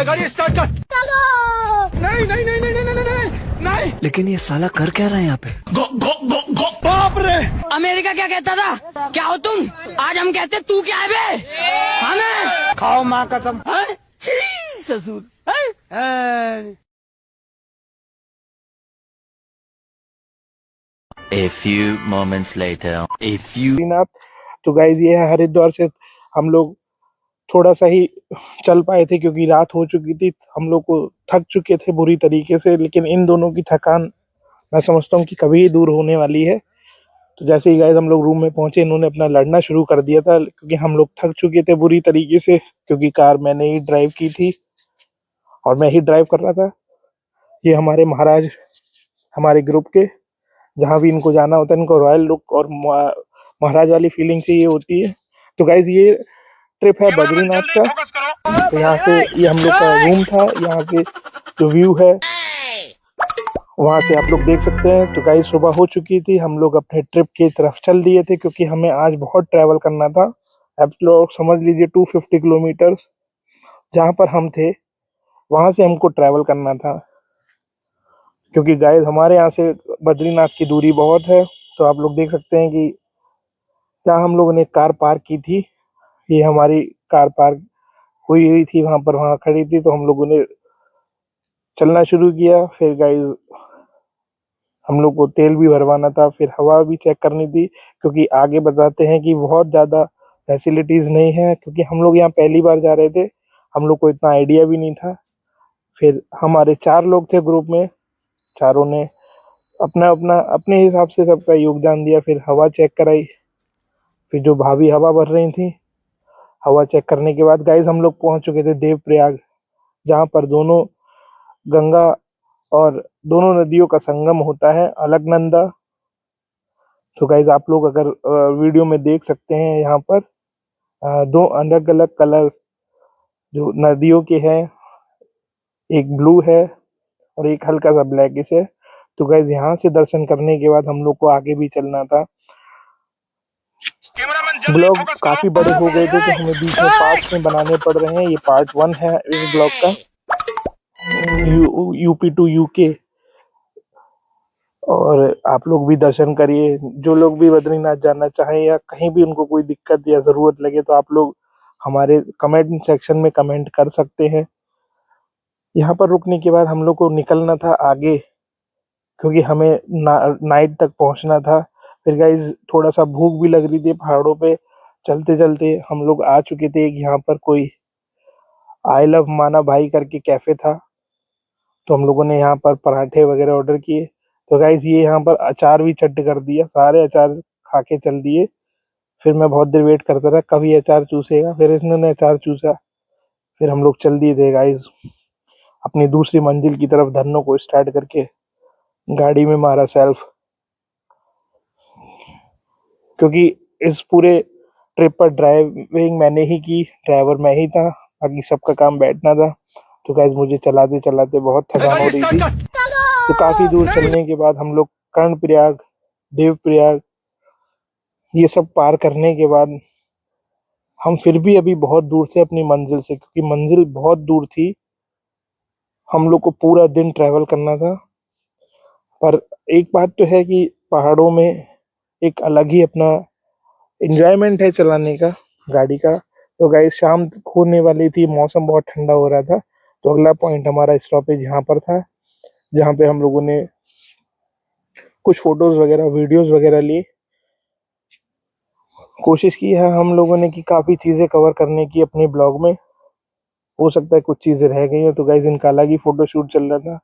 गाड़ी स्टार्ट कर। चलो। नहीं नहीं नहीं नहीं नहीं नहीं नहीं। लेकिन ये साला कर क्या रहा है यहाँ पे? गो गो गो गो बाप रे। अमेरिका क्या कहता था? क्या हो तुम? आज हम कहते तू क्या है बे? हमें खाओ माँ कसम। छी ससुर। A few moments later. A few. Badrinath. तो गाइज ये है हरिद्वार से हम लोग थोड़ा सा ही चल पाए थे क्योंकि रात हो चुकी थी। हम लोग को थक चुके थे बुरी तरीके से, लेकिन इन दोनों की थकान मैं समझता हूँ कि कभी ही दूर होने वाली है। तो जैसे ही गाइज हम लोग रूम में पहुंचे, इन्होंने अपना लड़ना शुरू कर दिया था क्योंकि हम लोग थक चुके थे बुरी तरीके से, क्योंकि कार मैंने ही ड्राइव की थी और मैं ही ड्राइव कर रहा था। ये हमारे महाराज, हमारे ग्रुप के, जहाँ भी इनको जाना होता है इनको रॉयल लुक और महाराज वाली फीलिंग चाहिए होती है। तो गाइज ये ट्रिप है बद्रीनाथ का। तो यहाँ से ये हम लोग का रूम था, यहाँ से जो व्यू है वहाँ से आप लोग देख सकते हैं। तो गाइज सुबह हो चुकी थी, हम लोग अपने ट्रिप की तरफ चल दिए थे क्योंकि हमें आज बहुत ट्रैवल करना था। आप लोग समझ लीजिए 250 किलोमीटर्स जहाँ पर हम थे वहाँ से हमको ट्रैवल करना था, क्योंकि गाइज हमारे यहाँ से बद्रीनाथ की दूरी बहुत है। तो आप लोग देख सकते हैं कि जहाँ हम लोगों ने कार पार्क की थी, ये हमारी कार पार्क हुई थी वहाँ पर, वहाँ खड़ी थी। तो हम लोगों ने चलना शुरू किया। फिर गाइज हम लोग को तेल भी भरवाना था, फिर हवा भी चेक करनी थी, क्योंकि आगे बताते हैं कि बहुत ज़्यादा फैसिलिटीज़ नहीं है, क्योंकि हम लोग यहाँ पहली बार जा रहे थे, हम लोग को इतना आइडिया भी नहीं था। फिर हमारे 4 लोग थे ग्रुप में, चारों ने अपना अपना अपने हिसाब से सबका योगदान दिया। फिर हवा चेक कराई, फिर जो भाभी हवा भर रही थी, हवा चेक करने के बाद गाइज हम लोग पहुंच चुके थे देवप्रयाग, जहाँ पर दोनों गंगा और दोनों नदियों का संगम होता है, अलकनंदा। तो गाइज आप लोग अगर वीडियो में देख सकते हैं, यहाँ पर 2 अलग अलग कलर जो नदियों के हैं, एक ब्लू है और एक हल्का सा ब्लैकिश है। तो गाइज यहाँ से दर्शन करने के बाद हम लोग को आगे भी चलना था। ब्लॉग काफी बड़े हो गए थे तो हमें बीच में पार्ट्स में बनाने पड़ रहे हैं। ये पार्ट 1 है इस ब्लॉग का, यूपी टू यूके। और आप लोग भी दर्शन करिए, जो लोग भी बद्रीनाथ जाना चाहें या कहीं भी उनको कोई दिक्कत या ज़रूरत लगे तो आप लोग हमारे कमेंट सेक्शन में कमेंट कर सकते हैं। यहाँ पर रुकने के बाद हम लोग को निकलना था आगे, क्योंकि हमें नाइट तक पहुँचना था। फिर गाइज थोड़ा सा भूख भी लग रही थी, पहाड़ों पे चलते चलते हम लोग आ चुके थे। यहाँ पर कोई आई लव माना भाई करके कैफ़े था, तो हम लोगों ने यहाँ पर पराठे वगैरह ऑर्डर किए। तो गाइज ये यहाँ पर अचार भी चट कर दिया, सारे अचार खा के चल दिए। फिर मैं बहुत देर वेट करता रहा कब ये अचार चूसेगा, फिर इन्होंने अचार चूसा, फिर हम लोग चल दिए थे गाइज अपनी दूसरी मंजिल की तरफ। धन्नो को स्टार्ट करके गाड़ी में मारा सेल्फ, क्योंकि इस पूरे ट्रिप पर ड्राइविंग मैंने ही की, ड्राइवर मैं ही था, बाकी सबका काम बैठना था। तो गाइज मुझे चलाते चलाते बहुत थकान हो रही थी। तो काफी दूर चलने के बाद हम लोग कर्णप्रयाग, देवप्रयाग ये सब पार करने के बाद हम फिर भी अभी बहुत दूर थे अपनी मंजिल से, क्योंकि मंजिल बहुत दूर थी, हम लोग को पूरा दिन ट्रैवल करना था। पर एक बात तो है कि पहाड़ों में एक अलग ही अपना एंजॉयमेंट है चलाने का, गाड़ी का। तो गाइस शाम होने वाली थी, मौसम बहुत ठंडा हो रहा था। तो अगला पॉइंट हमारा स्टॉपेज यहाँ पर था, जहाँ पे हम लोगों ने कुछ फोटोज वगैरह वीडियोस वगैरह ली। कोशिश की है हम लोगों ने कि काफ़ी चीज़ें कवर करने की अपने ब्लॉग में। हो सकता है कुछ चीज़ें रह गई हो, तो गाइज इनका अलग ही फोटो शूट चल रहा था।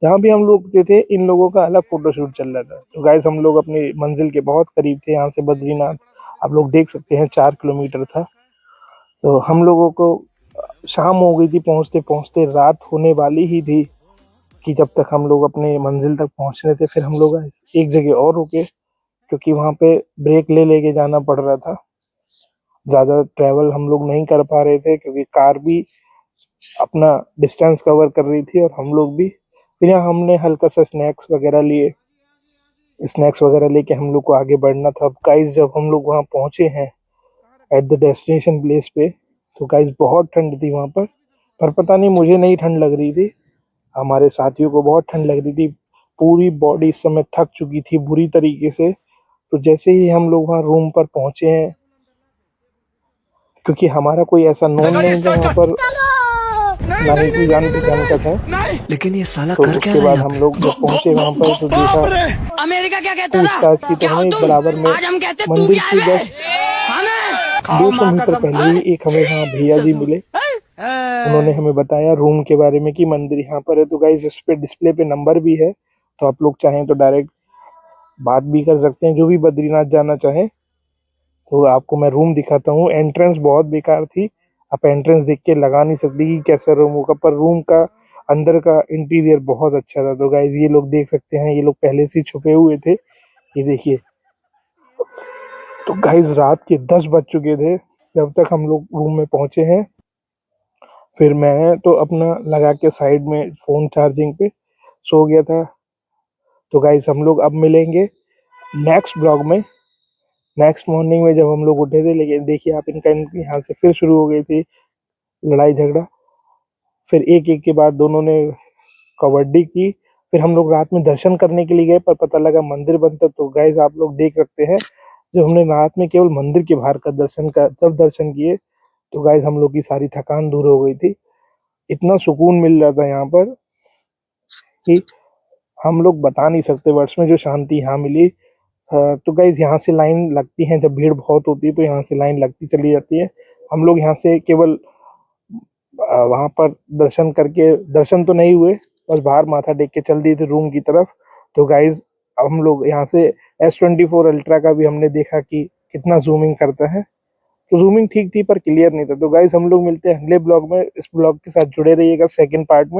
जहाँ भी हम लोग थे इन लोगों का अलग फोटो शूट चल रहा था। तो गाइज हम लोग अपनी मंजिल के बहुत करीब थे, यहाँ से बद्रीनाथ आप लोग देख सकते हैं 4 किलोमीटर था। तो हम लोगों को शाम हो गई थी, पहुँचते पहुँचते रात होने वाली ही थी कि जब तक हम लोग अपने मंजिल तक पहुँच रहे थे। फिर हम लोग एक जगह और रुके, क्योंकि वहाँ पे ब्रेक ले लेके जाना पड़ रहा था, ज़्यादा ट्रैवल हम लोग नहीं कर पा रहे थे, क्योंकि कार भी अपना डिस्टेंस कवर कर रही थी और हम लोग भी। फिर यहाँ हमने हल्का सा स्नैक्स वगैरह लिए, स्नैक्स वगैरह लेके हम लोग को आगे बढ़ना था। अब गाइस जब हम लोग वहाँ पहुँचे हैं एट द डेस्टिनेशन प्लेस पे, तो गाइस बहुत ठंड थी वहाँ पर, पर पता नहीं मुझे नहीं ठंड लग रही थी, हमारे साथियों को बहुत ठंड लग रही थी। पूरी बॉडी इस समय थक चुकी थी बुरी तरीके से। तो जैसे ही हम लोग वहाँ रूम पर पहुंचे हैं, क्योंकि हमारा कोई ऐसा नोन नहीं था वहाँ पर, ना ही कोई जान पहचान का था, लेकिन ये साला तो कर क्या उसके रहा है बाद यहाँ हम पे? लोग जब पहुंचे वहाँ पर तो देखा अमेरिका क्या कहता पूछताछ था? की, तो क्या हो हमें एक तुम? बराबर में आज हम कहते तू मंदिर क्या की है बे? जस्ट हमें 200 मीटर पहले ही एक हमें वहाँ भैया जी मिले। उन्होंने हमें बताया रूम के बारे में कि मंदिर यहाँ पर है। तो गाइस इस पे डिस्प्ले पे नंबर भी है, तो आप लोग चाहें तो डायरेक्ट बात भी कर सकते हैं। जो भी बद्रीनाथ जाना चाहे तो आपको मैं रूम दिखाता हूँ। एंट्रेंस बहुत बेकार थी, आप एंट्रेंस देख के लगा नहीं सकते कि कैसा रूम होगा, पर रूम का अंदर का इंटीरियर बहुत अच्छा था। तो गाइस ये लोग देख सकते हैं, ये लोग पहले से ही छुपे हुए थे, ये देखिए। तो गाइस रात के 10 बज चुके थे जब तक हम लोग रूम में पहुंचे हैं। फिर मैंने तो अपना लगा के साइड में फोन चार्जिंग पे सो गया था। तो गाइस हम लोग अब मिलेंगे नेक्स्ट ब्लॉग में, नेक्स्ट मॉर्निंग में जब हम लोग उठे थे। लेकिन देखिए आप, इनका यहाँ से फिर शुरू हो गई थी लड़ाई झगड़ा। फिर एक एक के बाद दोनों ने कबड्डी की। फिर हम लोग रात में दर्शन करने के लिए गए, पर पता लगा मंदिर बंद था। तो गाइस आप लोग देख सकते हैं, जब हमने रात में केवल मंदिर के बाहर का जब दर्शन किए, तो गाइस हम लोग की सारी थकान दूर हो गई थी। इतना सुकून मिल रहा था यहाँ पर कि हम लोग बता नहीं सकते वर्ड्स में जो शांति यहाँ मिली। तो गाइज यहाँ से लाइन लगती है, जब भीड़ बहुत होती है तो यहाँ से लाइन लगती चली जाती है। हम लोग यहाँ से केवल वहाँ पर दर्शन करके, दर्शन तो नहीं हुए, बस बाहर माथा टेक के चल दिए थे रूम की तरफ। तो गाइज अब हम लोग यहाँ से S24 अल्ट्रा का भी हमने देखा कि कितना जूमिंग करता है। तो जूमिंग ठीक थी पर क्लियर नहीं था। तो गाइज हम लोग मिलते हैं अगले ब्लॉग में। इस ब्लॉग के साथ जुड़े रहिएगा सेकंड पार्ट में।